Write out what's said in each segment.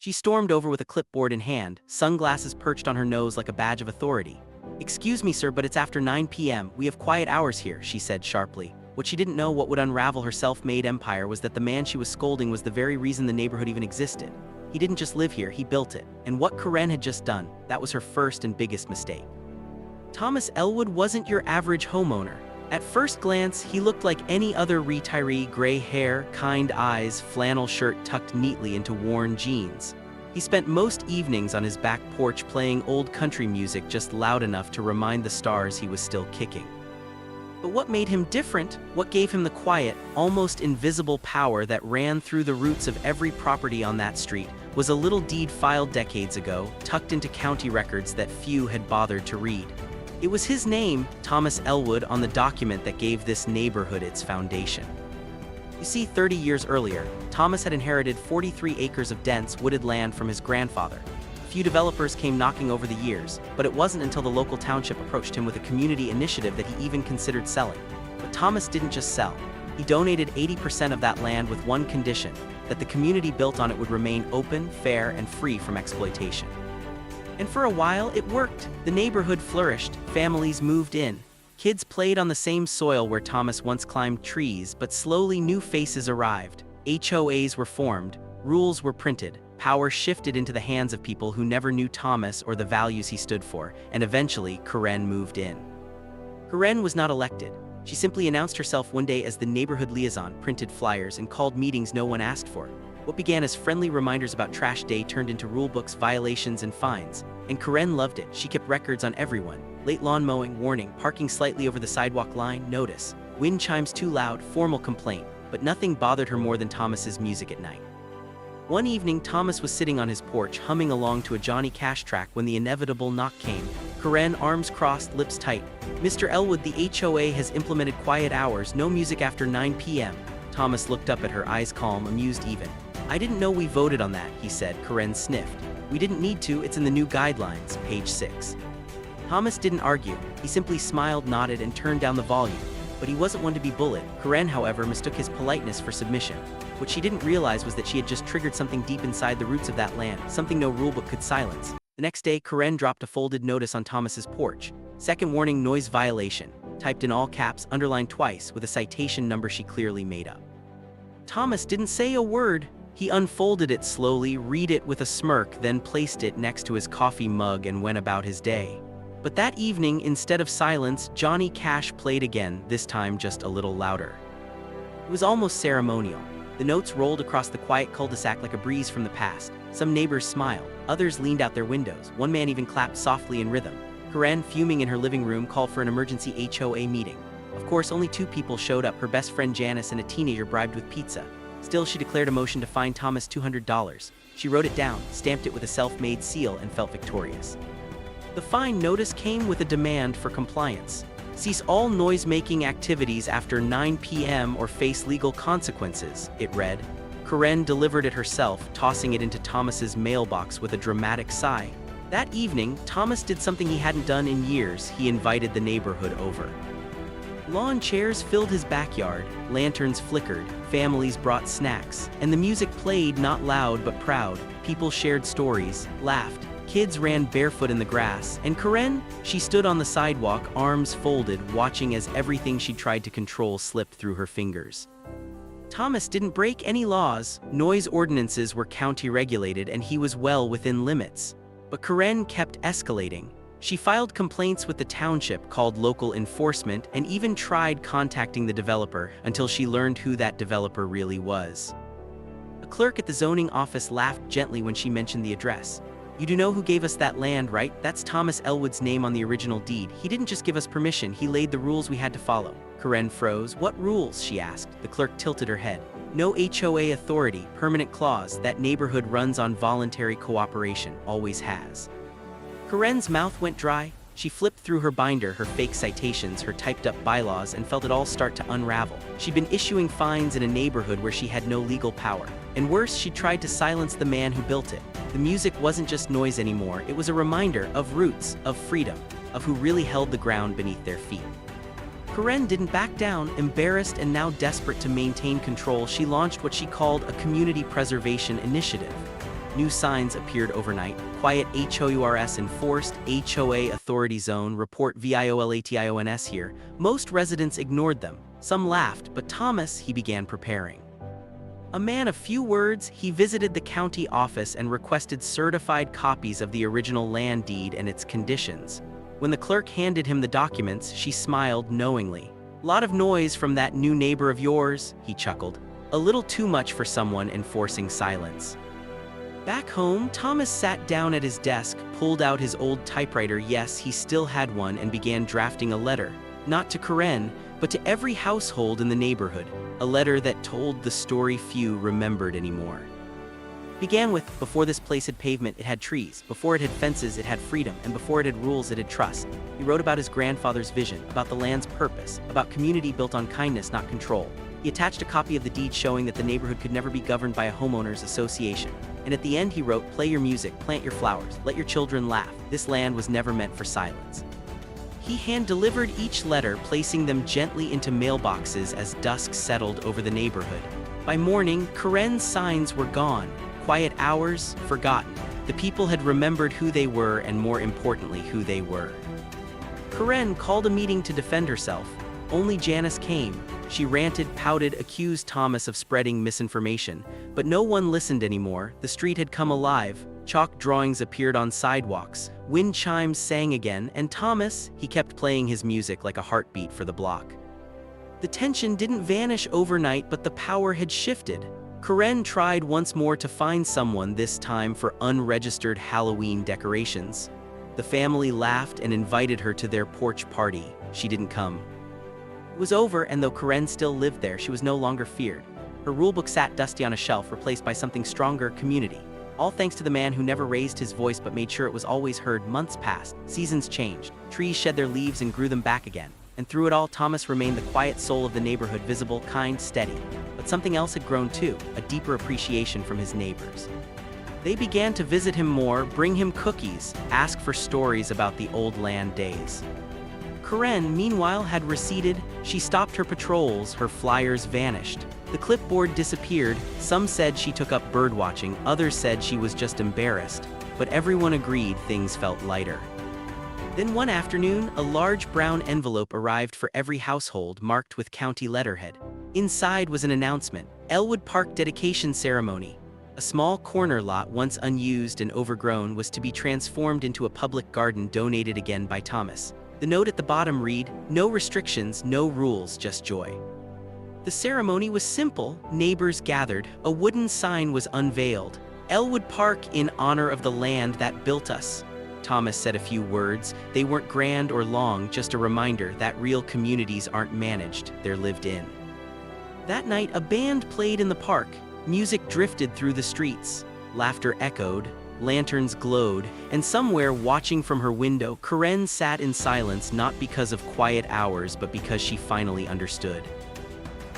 She stormed over with a clipboard in hand, sunglasses perched on her nose like a badge of authority. "Excuse me, sir, but it's after 9 p.m. We have quiet hours here," she said sharply. What she didn't know, what would unravel her self-made empire, was that the man she was scolding was the very reason the neighborhood even existed. He didn't just live here, he built it. And what Karen had just done, that was her first and biggest mistake. Thomas Elwood wasn't your average homeowner. At first glance, he looked like any other retiree: gray hair, kind eyes, flannel shirt tucked neatly into worn jeans. He spent most evenings on his back porch playing old country music just loud enough to remind the stars he was still kicking. But what made him different, what gave him the quiet, almost invisible power that ran through the roots of every property on that street, was a little deed filed decades ago, tucked into county records that few had bothered to read. It was his name, Thomas Elwood, on the document that gave this neighborhood its foundation. You see, 30 years earlier, Thomas had inherited 43 acres of dense, wooded land from his grandfather. Few developers came knocking over the years, but it wasn't until the local township approached him with a community initiative that he even considered selling. But Thomas didn't just sell. He donated 80% of that land with one condition: that the community built on it would remain open, fair, and free from exploitation. And for a while, it worked. The neighborhood flourished, families moved in. Kids played on the same soil where Thomas once climbed trees, but slowly new faces arrived. HOAs were formed, rules were printed, power shifted into the hands of people who never knew Thomas or the values he stood for, and eventually, Karen moved in. Karen was not elected. She simply announced herself one day as the neighborhood liaison, printed flyers, and called meetings no one asked for. What began as friendly reminders about trash day turned into rulebooks, violations, and fines. And Karen loved it. She kept records on everyone. Late lawn mowing, warning; parking slightly over the sidewalk line, notice; wind chimes too loud, formal complaint. But nothing bothered her more than Thomas's music at night. One evening, Thomas was sitting on his porch, humming along to a Johnny Cash track when the inevitable knock came. Karen, arms crossed, lips tight. "Mr. Elwood, the HOA has implemented quiet hours, no music after 9 p.m. Thomas looked up at her, eyes calm, amused even. "I didn't know we voted on that," he said. Karen sniffed. "We didn't need to, it's in the new guidelines, page 6. Thomas didn't argue. He simply smiled, nodded, and turned down the volume. But he wasn't one to be bullied. Karen, however, mistook his politeness for submission. What she didn't realize was that she had just triggered something deep inside the roots of that land, something no rulebook could silence. The next day, Karen dropped a folded notice on Thomas's porch. "Second warning, noise violation," typed in all caps, underlined twice, with a citation number she clearly made up. Thomas didn't say a word. He unfolded it slowly, read it with a smirk, then placed it next to his coffee mug and went about his day. But that evening, instead of silence, Johnny Cash played again, this time just a little louder. It was almost ceremonial. The notes rolled across the quiet cul-de-sac like a breeze from the past. Some neighbors smiled, others leaned out their windows, one man even clapped softly in rhythm. Karen, fuming in her living room, called for an emergency HOA meeting. Of course, only 2 people showed up, her best friend Janice and a teenager bribed with pizza. Still, she declared a motion to fine Thomas $200. She wrote it down, stamped it with a self-made seal, and felt victorious. The fine notice came with a demand for compliance. "Cease all noise-making activities after 9 p.m. or face legal consequences," it read. Karen delivered it herself, tossing it into Thomas's mailbox with a dramatic sigh. That evening, Thomas did something he hadn't done in years. He invited the neighborhood over. Lawn chairs filled his backyard, lanterns flickered, families brought snacks, and the music played, not loud but proud. People shared stories, laughed. Kids ran barefoot in the grass, and Karen, she stood on the sidewalk, arms folded, watching as everything she tried to control slipped through her fingers. Thomas didn't break any laws. Noise ordinances were county regulated, and he was well within limits. But Karen kept escalating. She filed complaints with the township, called local enforcement, and even tried contacting the developer until she learned who that developer really was. A clerk at the zoning office laughed gently when she mentioned the address. "You do know who gave us that land, right? That's Thomas Elwood's name on the original deed. He didn't just give us permission, he laid the rules we had to follow." Karen froze. "What rules?" she asked. The clerk tilted her head. "No HOA authority, permanent clause. That neighborhood runs on voluntary cooperation, always has." Karen's mouth went dry. She flipped through her binder, her fake citations, her typed-up bylaws, and felt it all start to unravel. She'd been issuing fines in a neighborhood where she had no legal power. And worse, she tried to silence the man who built it. The music wasn't just noise anymore, it was a reminder of roots, of freedom, of who really held the ground beneath their feet. Karen didn't back down. Embarrassed and now desperate to maintain control, she launched what she called a community preservation initiative. New signs appeared overnight. Quiet HOURS enforced, HOA authority zone, report VIOLATIONS here. Most residents ignored them. Some laughed, but Thomas, he began preparing. A man of few words, he visited the county office and requested certified copies of the original land deed and its conditions. When the clerk handed him the documents, she smiled knowingly. "Lot of noise from that new neighbor of yours," he chuckled. "A little too much for someone enforcing silence." Back home, Thomas sat down at his desk, pulled out his old typewriter, yes, he still had one, and began drafting a letter. Not to Karen, but to every household in the neighborhood. A letter that told the story few remembered anymore. Began with, before this place had pavement, it had trees. Before it had fences, it had freedom. And before it had rules, it had trust. He wrote about his grandfather's vision, about the land's purpose, about community built on kindness, not control. He attached a copy of the deed showing that the neighborhood could never be governed by a homeowners association. And at the end he wrote, "Play your music, plant your flowers, let your children laugh. This land was never meant for silence." He hand-delivered each letter, placing them gently into mailboxes as dusk settled over the neighborhood. By morning, Karen's signs were gone. Quiet hours, forgotten. The people had remembered who they were and, more importantly, who they were. Karen called a meeting to defend herself. Only Janice came. She ranted, pouted, accused Thomas of spreading misinformation. But no one listened anymore. The street had come alive. Chalk drawings appeared on sidewalks. Wind chimes sang again, and Thomas, he kept playing his music like a heartbeat for the block. The tension didn't vanish overnight, but the power had shifted. Karen tried once more to find someone, this time for unregistered Halloween decorations. The family laughed and invited her to their porch party. She didn't come. It was over, and though Karen still lived there, she was no longer feared. Her rulebook sat dusty on a shelf, replaced by something stronger, community. All thanks to the man who never raised his voice but made sure it was always heard. Months passed, seasons changed, trees shed their leaves and grew them back again. And through it all, Thomas remained the quiet soul of the neighborhood, visible, kind, steady. But something else had grown too, a deeper appreciation from his neighbors. They began to visit him more, bring him cookies, ask for stories about the old land days. Karen, meanwhile, had receded. She stopped her patrols, her flyers vanished. The clipboard disappeared. Some said she took up birdwatching, others said she was just embarrassed. But everyone agreed things felt lighter. Then one afternoon, a large brown envelope arrived for every household, marked with county letterhead. Inside was an announcement: Elwood Park dedication ceremony. A small corner lot, once unused and overgrown, was to be transformed into a public garden donated again by Thomas. The note at the bottom read, "No restrictions, no rules, just joy." The ceremony was simple. Neighbors gathered. A wooden sign was unveiled. "Elwood Park, in honor of the land that built us." Thomas said a few words. They weren't grand or long, just a reminder that real communities aren't managed, they're lived in. That night, a band played in the park. Music drifted through the streets. Laughter echoed. Lanterns glowed, and somewhere, watching from her window, Karen sat in silence, not because of quiet hours, but because she finally understood.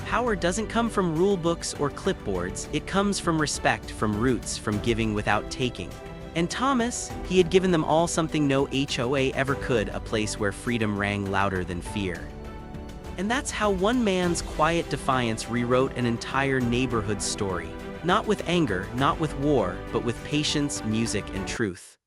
Power doesn't come from rulebooks or clipboards, it comes from respect, from roots, from giving without taking. And Thomas, he had given them all something no HOA ever could, a place where freedom rang louder than fear. And that's how one man's quiet defiance rewrote an entire neighborhood story. Not with anger, not with war, but with patience, music, and truth.